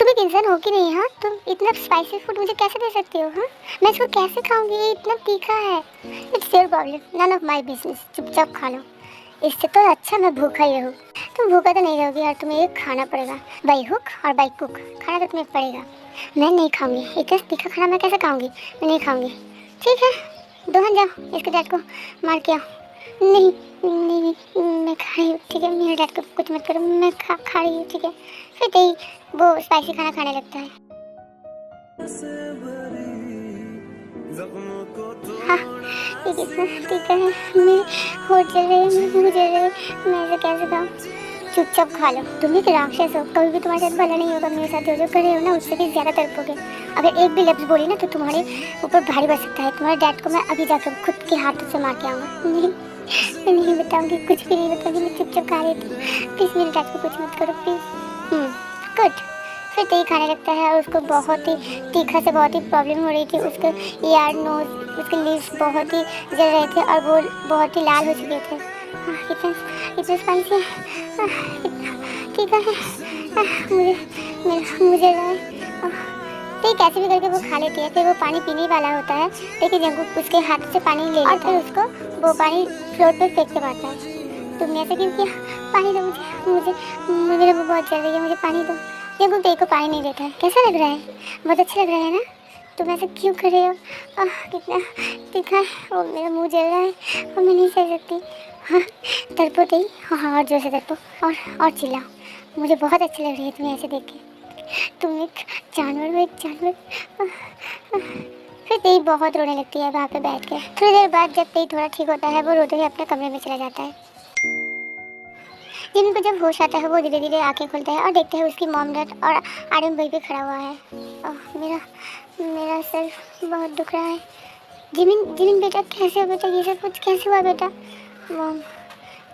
एक इंसान हो कि नहीं? हाँ, तुम इतना स्पाइसी फूड मुझे कैसे दे सकते हो? हाँ, मैं इसको कैसे खाऊंगी? ये इतना तीखा है। It's your problem, none of my business. चुपचाप खा लो। इससे तो अच्छा मैं भूखा ही रहूँ। तुम भूखा तो नहीं रहोगी यार, तुम्हें ये खाना पड़ेगा। बाई हुक और बाई कुक खाना तो तुम्हें पड़ेगा। मैं नहीं खाऊंगी, इतना तीखा खाना मैं कैसे खाऊंगी? मैं नहीं खाऊंगी। ठीक है, दोहन जाओ, इसके डैड को मार के आओ। नहीं नहीं, मैं खा रही हूँ, ठीक है? मेरे डैड को कुछ मत करो, मैं खा रही हूँ, ठीक है? फिर यही वो स्पाइसी खाना खाने लगता है। हाँ, ये कितना तीखा है। मैं होठ जल रही है, मेरे मुँह जल रहे हैं, मैं ऐसे कैसे खाऊँ? चुपचाप खा लो। तुम एक राक्षस हो, कभी भी तुम्हारे साथ भला नहीं होगा। मेरे साथ जो जो कर रहे हो ना, उससे भी ज़्यादा तड़पोगे। अगर एक भी लफ्ज़ बोली ना तो तुम्हारे ऊपर भारी पड़ सकता है। तुम्हारे डैड को मैं अभी जाकर खुद के हाथों से मार के आऊँगा। नहीं, मैं नहीं बताऊँगी, कुछ भी नहीं बताऊँगी। मैं चुपचाप खा रही थी। प्लीज़ मेरे डैड को कुछ मत करो, प्लीज़। गुड। फिर तेही खाने लगता है और उसको बहुत ही तीखा से बहुत ही प्रॉब्लम हो रही थी। उसके ईयर, नोज, उसके लिप्स बहुत ही जल रहे थे और वो बहुत ही लाल हो चुके थे। कितना इतना स्पाइसी है, कितना तीखा है। मुझे तो कैसे भी करके वो खा लेती है। फिर वो पानी पीने वाला होता है, लेकिन जंगकुक उसके हाथ से पानी ले लेता है, उसको वो पानी फ्लोर पे फेंक के मारता है। तुमने ऐसा क्यों किया? पानी दो मुझे, मेरे मुँह बहुत जल रही है, मुझे पानी दो। जंगकुक तेरे को पानी नहीं देता है। कैसा लग रहा है? बहुत अच्छा लग रहा है ना? तुम ऐसा क्यों कर रहे हो? कितना तीखा है, वो मेरा मुँह जल रहा है और मैं नहीं सह सकती। हाँ, तड़पो तेई। हाँ, और जोर से तड़पो और चिल्लाओ। मुझे बहुत अच्छी लग रही है तुम्हें ऐसे देख के। तुम एक जानवर हो, एक जानवर। फिर तेई बहुत रोने लगती है वहाँ पे बैठ के। थोड़ी देर बाद जब तेई थोड़ा ठीक होता है, वो रोते हुए अपने कमरे में चला जाता है। जिमिन को जब होश आता है, वो धीरे धीरे आंखें खोलता है और देखते हैं उसकी मॉम, डैड और आर्यन वहीं पे खड़ा हुआ है। मेरा सर बहुत दुख रहा है। जिमिन बेटा कैसे हो बेटा? ये सब कुछ कैसे हुआ बेटा? मॉम,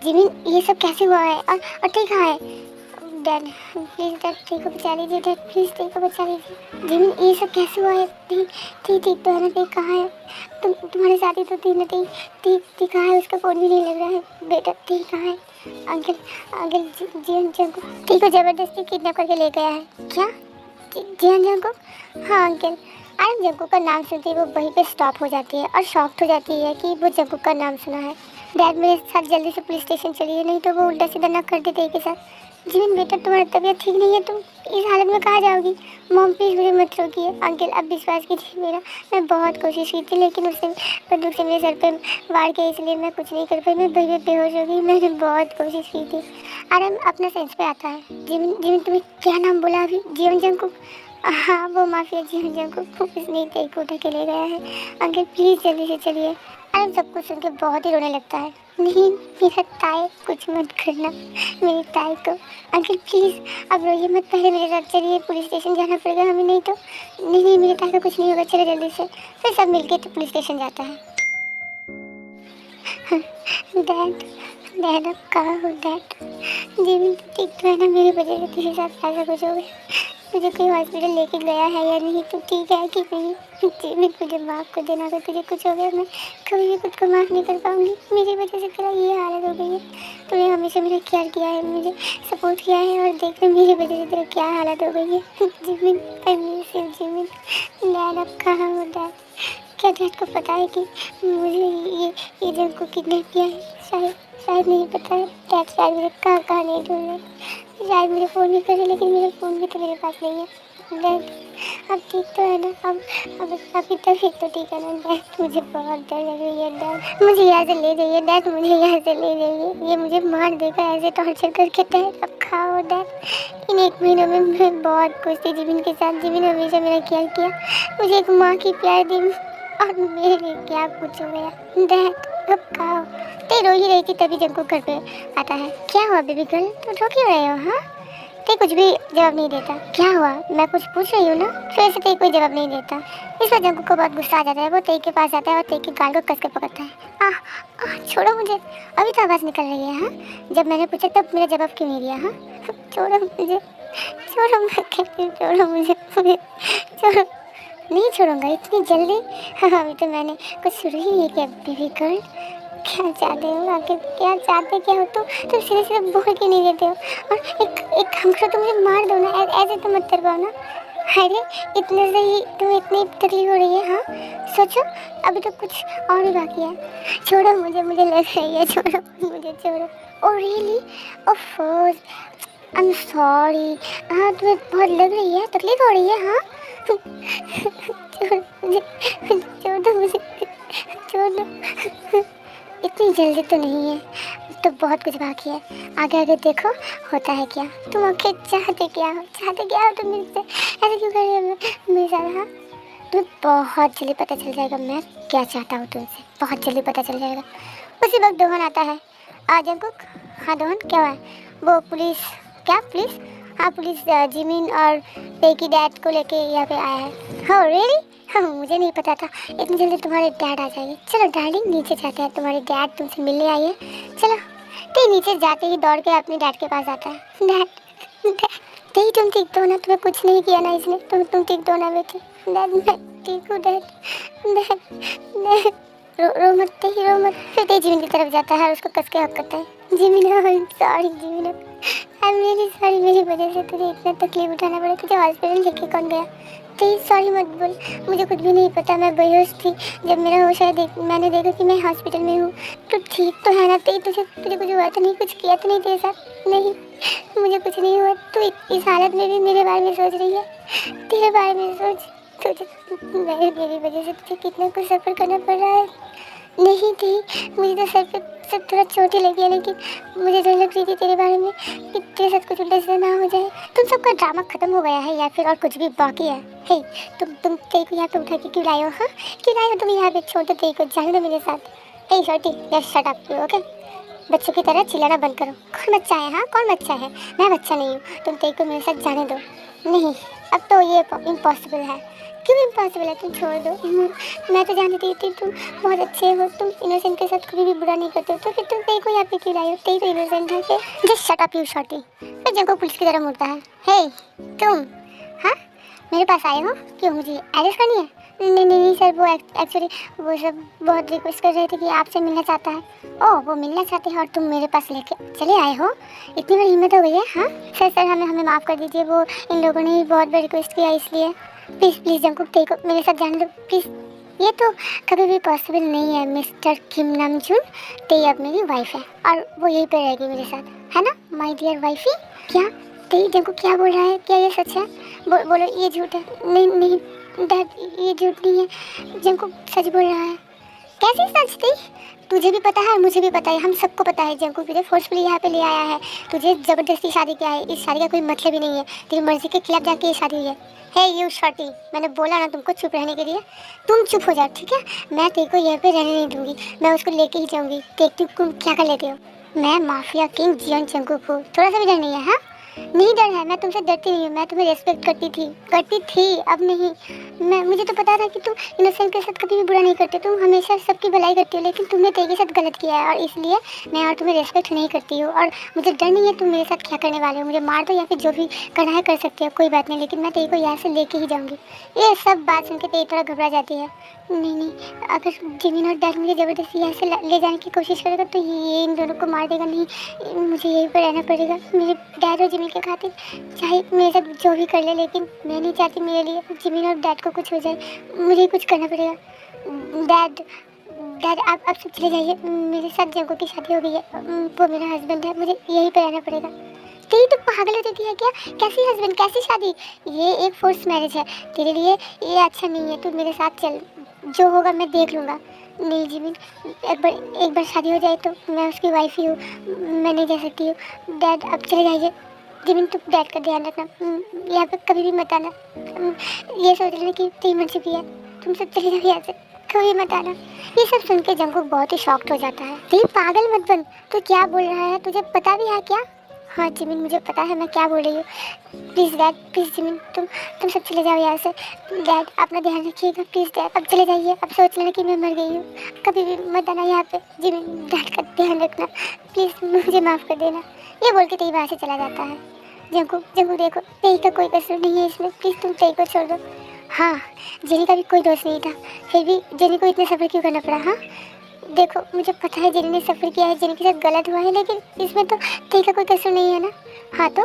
जिमिन ये सब कैसे हुआ है? और ठीक है डैड, प्लीज़ डैड ठीक को बचा लीजिए। डैड प्लीज़ ठीक को बचा लीजिए। जिमिन ये सब कैसे हुआ है? ठीक तो है ना? ठीक कहाँ है? तुम्हारे साथ ही तो थी ना? ठीक कहाँ है? उसका फ़ोन भी नहीं लग रहा है बेटा। ठीक कहाँ है? अंकल जियन जंगकुक ठीक को ज़बरदस्ती किडनैप करके ले गया है क्या? जियन जंगकुक? हाँ अंकल। आयन जंगकुक का नाम सुनते ही वो वहीं पे स्टॉप हो जाती है और शॉक्ड हो जाती है कि वो जंगकुक का नाम सुना है। डैड मेरे साथ जल्दी से पुलिस स्टेशन चलिए, नहीं तो वो उल्टा सीधा ना कर देते एक के साथ। जिमिन बेटा तुम्हारी तबीयत ठीक नहीं है, तुम इस हालत में कहाँ जाओगी? मॉम प्लीज़ मुझे मत रोकिए। अंकल अब विश्वास कीजिए मेरा, मैं बहुत कोशिश की थी लेकिन उससे बंदूक से मेरे सर पे वार किया, इसलिए मैं कुछ नहीं कर पाई। मैं वहीं पे बेहोश हो गई। मैंने बहुत कोशिश की थी। आराम अपना सेंस पे आता है। जिमिन तुम्हें क्या नाम बोला अभी? जियन जंगकुक? हाँ वो माफिया जियन जंगकुक उसने तेई को उठा के ले गया है। अंकल प्लीज़ जल्दी से चलिए। आराम सब कुछ सुन के बहुत ही रोने लगता है। नहीं मेरा ताई, कुछ मत करना मेरी ताई को। अंकल प्लीज़ अब रोइए मत, पहले मेरे साथ चलिए, पुलिस स्टेशन जाना पड़ेगा हमें, नहीं तो नहीं मेरे ताई को कुछ नहीं होगा। चलो जल्दी से। फिर सब मिलके तो पुलिस स्टेशन जाता है। डैड डैड अब कहाँ हो डैड? जीवन तो ठीक तो है ना? मेरी वजह से तेरे साथ ऐसा कुछ हो गया। तुझे कोई हॉस्पिटल लेके गया है या नहीं? तू ठीक है कि नहीं? जीवन मुझे माफ़ कर देना, अगर तुझे कुछ हो गया मैं कभी भी खुद को माफ़ नहीं कर पाऊँगी। मेरी वजह से तेरा ये हालत हो गई है। तूने हमेशा मेरा केयर किया है, मुझे सपोर्ट किया है और देख ले मेरी वजह से तेरा क्या हालत हो गई है। जीवन आई मिस यू जीवन। डैड अब कहाँ हो डैड? क्या डैड को पता है कि मुझे ये जंगकुक किडनैप किया है? शायद नहीं पता है। डैड शायद मुझे कहाँ नहीं ढूंढ रहे। शायद मुझे फ़ोन भी करे लेकिन मेरा फ़ोन भी तो मेरे पास नहीं है। डैड अब ठीक तो है ना? अब अभी तक तो ठीक है ना डैड? मुझे बहुत डर लग रही है डैड, मुझे यहाँ से ले जाइए डैड, मुझे यहाँ से ले जाइए। ये मुझे मार देगा ऐसे टॉर्चर करके डैड। अब खाओ डैड। इन 1 महीनों में मैं बहुत खुश थी जिमिन के साथ। जिमिन हमेशा मेरा केयर किया, मुझे एक माँ की प्यार दी और मेरे लिए क्या कुछ हो गया डैड। अब खाओ। ते रो ही रही थी तभी जंगकुक घर पे आता है। क्या हुआ बेबी गर्ल, तुम रो क्यों रहे हो? हाँ, ते कुछ भी जवाब नहीं देता। क्या हुआ? मैं कुछ पूछ रही हूँ ना। फिर से ते कोई जवाब नहीं देता। इस पर जंगकुक को बहुत गुस्सा आ जाता है। वो ते के पास आता है और ते की गाल को कस के पकड़ता है। छोड़ो मुझे, अभी तो आवाज़ निकल रही है। हाँ, जब मैंने पूछा तब मेरा जवाब क्यों नहीं दिया? हाँ, छोड़ो मुझे, छोड़ो, मैं कहती हूँ छोड़ो मुझे, छोड़ो। नहीं छोड़ूंगा इतनी जल्दी। हाँ, अभी तो मैंने कुछ शुरू ही नहीं किया बेबी गर्ल। क्या चाहते हो आखिर, क्या चाहते क्या हो तुम सीधे सीधे बोल के नहीं देते हो। और एक काम करो, तुम मुझे मार दो ना, ऐसे तो मत कर पाओ ना। अरे इतने से ही तुम्हें इतनी तकलीफ हो रही है? हाँ सोचो, अभी तो कुछ और भी बाकी है। छोड़ो मुझे, मुझे लग रही है, छोड़ो मुझे, छोड़ो। Oh really, of I am sorry. हाँ तुम्हें बहुत लग रही है, तकलीफ हो रही है? हाँ छोड़ मुझे, छोड़ दो मुझे, छोड़ दो। इतनी जल्दी तो नहीं है, तो बहुत कुछ बाकी है। आगे आगे देखो होता है क्या। तुम आखिर चाहते क्या हो, चाहते क्या हो तुम मुझसे? ऐसे क्यों कर रही हो मेरे साथ? हाँ तुम्हें बहुत जल्दी पता चल जाएगा मैं क्या चाहता हूँ तुमसे, बहुत जल्दी पता चल जाएगा। उसी वक्त दोहन आता है। आ जंकुक, हाँ दोहन क्या हुआ है? वो पुलिस, क्या पुलिस? हाँ पुलिस जिमिन और पेकी डैड को लेके यहाँ पे आया है। हाँ रियली? हाँ मुझे नहीं पता था इतनी जल्दी तुम्हारे डैड आ जाएंगे। चलो डार्लिंग नीचे जाते हैं, तुम्हारे डैड तुमसे मिलने आई है। चलो। तो नीचे जाते ही दौड़ के अपने डैड के पास आता है। डैड नहीं तुम ठीक तो हो ना, तुम्हें कुछ नहीं किया ना इसने? तुम ठीक तो हो ना बेटे? डैड मैं ठीक हूँ डैड, डैड डैड रो मत, रो मत। फिर तेज जिमिन की तरफ जाता है और उसको कस के हक करता है। Jimin sorry, Jimin I am really sorry, मेरी वजह से तुझे इतना तकलीफ उठाना पड़ा। तुझे हॉस्पिटल लेके कौन गया? प्लीज़ सॉरी मत बोल, मुझे कुछ भी नहीं पता, मैं बेहोश थी। जब मेरा होश आया मैंने देखा कि मैं हॉस्पिटल में हूँ। तो ठीक तो है ना? तुझे कुछ हुआ तो नहीं, कुछ किया तो नहीं तेरे साथ? नहीं मुझे कुछ नहीं हुआ। तू इस हालत में भी मेरे बारे में सोच रही है? तेरे बारे में सोच, तुझे मेरी वजह से तुझे कितना कुछ सफ़र करना पड़ रहा है। नहीं थी, मुझे तो सर पे सब थोड़ा चोट ही लगी है, लेकिन मुझे डर लग रही थी तेरे बारे में कि तेरे साथ कुछ उल्टा सीधा ना हो जाए। तुम सबका ड्रामा खत्म हो गया है या फिर और कुछ भी बाकी है? हे तुम तेरे को यहाँ पे उठा के क्यों लाए हो? हाँ क्यों लाए हो तुम यहाँ पे? छोड़ दो तेरे को, जाने दो मेरे साथ। हे छोटी just shut up you, okay? बच्चों की तरह चिल्लाना बंद करो। कौन बच्चा है? हाँ कौन बच्चा है? मैं बच्चा नहीं हूँ, तुम तेरे को मेरे साथ जाने दो। नहीं अब तो ये इम्पॉसिबल है। क्यों इम्पॉसिबल है? तुम छोड़ दो। मैं तो जानती थी तुम बहुत अच्छे हो, तुम इनोसेंट के साथ कभी भी बुरा नहीं करते हो, तो फिर तुम तेरे को यहाँ पे क्यों लाई हो? तेरे तो इनोसेंट है। Just shut up you shorty. फिर जब को पुलिस की तरह मुड़ता है। हे तुम, हाँ मेरे पास आए हो क्यों? मुझे अरेस्ट करनी है? नहीं सर, वो एक्चुअली वो सब बहुत रिक्वेस्ट कर रहे थे कि आपसे मिलना चाहता है। ओह वो मिलना चाहते हैं और तुम मेरे पास लेके चले आए हो? इतनी बड़ी हिम्मत हो गई है? हाँ सर हमें माफ़ कर दीजिए, वो इन लोगों ने बहुत बड़ा रिक्वेस्ट किया इसलिए। प्लीज़ जंकुक तेरे को मेरे साथ जाने दो प्लीज़। ये तो कभी भी पॉसिबल नहीं है मिस्टर किम नामजून, ते अब मेरी वाइफ है और वो यहीं पे रहेगी मेरे साथ, है ना माय डियर वाइफी? क्या ते जंकुक क्या बोल रहा है? क्या ये सच है? बोलो ये झूठ है। नहीं डैड ये झूठ नहीं है, जंकुक सच बोल रहा है। कैसी सच थी? तुझे भी पता है और मुझे भी पता है, हम सबको पता है। जंकुक तुझे फोर्सफुली यहाँ पे ले आया है, तुझे ज़बरदस्ती शादी किया है। इस शादी का कोई मतलब ही नहीं है, तेरी मर्जी के खिलाफ जाके ये शादी हुई है। हे यू शॉर्टी, मैंने बोला ना तुमको चुप रहने के लिए, तुम चुप हो जाओ ठीक है? मैं तेरे को यहाँ पे रहने नहीं दूंगी, मैं उसको लेके ही जाऊँगी। देखती हूँ तुम क्या कर लेते हो। मैं माफिया किंग जियोन जंकुक हूँ, थोड़ा सा भी डर नहीं है? हाँ नहीं डर है, मैं तुमसे डरती नहीं हूँ, मैं तुम्हें रेस्पेक्ट करती थी अब नहीं। मुझे तो पता था कि तुम इनोसेंट के साथ कभी भी बुरा नहीं करते, तुम हमेशा सबकी भलाई करती हो, लेकिन तुमने तेरे के साथ गलत किया है और इसलिए मैं और तुम्हें रेस्पेक्ट नहीं करती हूँ। और मुझे डर नहीं है तुम मेरे साथ क्या करने वाले हो, मुझे मार दो या फिर जो भी करना है कर सकते हो, कोई बात नहीं, लेकिन मैं तेरे को यहाँ से लेके ही जाऊँगी। ये सब बात सुन के तेरी थोड़ा घबरा जाती है। नहीं अगर जिमिन और डैड मुझे ज़बरदस्ती यहाँ से ले जाने की कोशिश करेगा तो ये इन दोनों को मार देगा। नहीं मुझे यहीं पर रहना पड़ेगा मेरे डैड और जिमिन के खातिर, चाहे मेरे साथ जो भी कर ले, लेकिन मैं नहीं चाहती मेरे लिए जिमिन और डैड को कुछ हो जाए, मुझे कुछ करना पड़ेगा। डैड आप सब चले जाइए, मेरे साथ जंकुक की शादी हो गई है, वो मेरा हस्बैंड है, मुझे यहीं पर रहना पड़ेगा। तेरी तो पागल हो जाती है क्या? कैसी हस्बैंड, कैसी शादी? ये एक फोर्स मैरिज है, तेरे लिए ये अच्छा नहीं है। तू मेरे साथ चल, जो होगा मैं देख लूँगा। नहीं जिमिन, एक बार शादी हो जाए तो मैं उसकी वाइफ ही हूँ, मैं नहीं जा सकती हूँ। डैड अब चले जाइए। जिमिन तुम डैड का ध्यान रखना, यहाँ पे कभी भी मत आना। ये सोच लेना कि तेरी मर्जी भी है, तुम सब चले जाओ यहाँ से, कभी मत आना। ये सब सुन के जंकुक बहुत ही शॉक्ड हो जाता है। तेरी पागल मत बन, तू क्या बोल रहा है? तुझे पता भी है क्या? हाँ जिमिन मुझे पता है मैं क्या बोल रही हूँ। प्लीज़ डैड, प्लीज़ जिमिन तुम सब चले जाओ यहाँ से। डैड अपना ध्यान रखिएगा प्लीज़ डैड, अब चले जाइए। अब सोच लेना कि मैं मर गई हूँ, कभी भी मत आना यहाँ पे। जिमिन डैड का ध्यान रखना प्लीज़, मुझे माफ़ कर देना। ये बोल के तेरी वहाँ से चला जाता है। जंकुक देखो तेरी का कोई कसूर नहीं है इसमें, प्लीज़ तुम तेरी को छोड़ दो। हाँ जेनी का भी कोई दोष नहीं था, फिर भी जेनी को इतना सफ़र क्यों करना पड़ा? हाँ देखो मुझे पता है जिन्होंने सफ़र किया है, जिनके साथ गलत हुआ है, लेकिन इसमें तो तेरी का कोई कसूर नहीं है ना। हाँ तो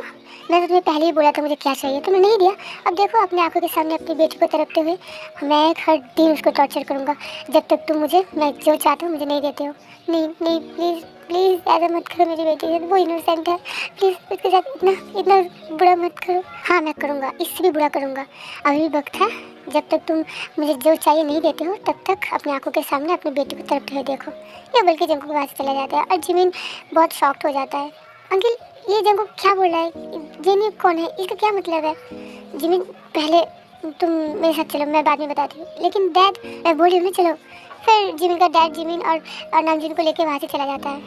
मैं तो तुम्हें पहले ही बोला था मुझे क्या चाहिए, तुमने नहीं दिया। अब देखो अपने आंखों के सामने अपनी बेटी को तड़पते हुए मैं हर दिन उसको टॉर्चर करूँगा जब तक तुम मुझे, मैं जो चाहती हूँ मुझे नहीं देते हो। नहीं नहीं, प्लीज़ प्लीज़ ऐसा मत करो मेरी बेटी से, वो इनोसेंट है, प्लीज़ उसके साथ इतना इतना बुरा मत करो। हाँ मैं करूँगा, इससे भी बुरा करूँगा। अभी भी वक्त है, जब तक तुम मुझे जो चाहिए नहीं देते हो तब तक अपनी आंखों के सामने अपनी बेटी को तड़पते हुए देखो। या बल्कि जंकू के पास चला जाता है और जिमिन बहुत शॉक्ड हो जाता है। अंकल ये जंकू क्या बोल रहा है, जेनी कौन है, इसका क्या मतलब है। जिमिन पहले तुम मेरे साथ चलो, मैं बाद में बताती हूँ। लेकिन डैड, मैं बोल रही हूँ ना चलो। फिर जिमिन का डैड जिमिन और नामजिन को लेकर वहाँ से चला जाता है।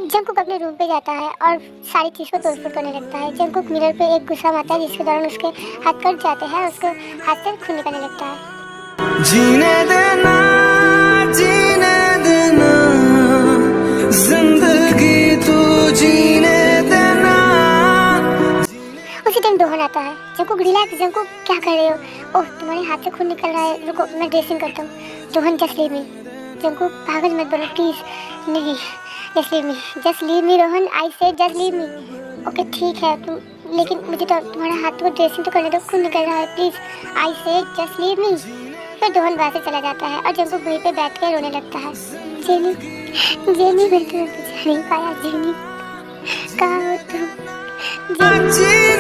जंकुक अपने रूम पे जाता है और सारी चीज़ को तोड़फोड़ करने लगता है। जंकुक मिरर पे एक गुस्सा आता है जिसके दौरान उसके हाथ कट जाते हैं, उसको हाथ से खून निकलने लगता है। जीने देना जिंदगी तू जीने देना। उसी टाइम दोहन आता है। जंकुक रिलैक्स, जंकुक क्या कर रहे हो। ओह तुम्हारे हाथ से खून निकल रहा है, रुको मैं ड्रेसिंग करता हूँ। दोहन जस्ट लीव मी। जंकुक पागल मत बनो प्लीज़। नहीं just leave me, just leave me Rohan, I said just leave me. Okay ठीक है तुम, लेकिन मुझे तो तुम्हारा हाथ को ड्रेसिंग तो करने दो, खून निकल रहा है, please I said just leave me. फिर दोहन वहाँ से चला जाता है और जंकुक वहीं पे बैठ के रोने लगता है। जेनी जेनी मैं तुम्हें बचा नहीं पाया, जेनी कहाँ हो तुम जेनी।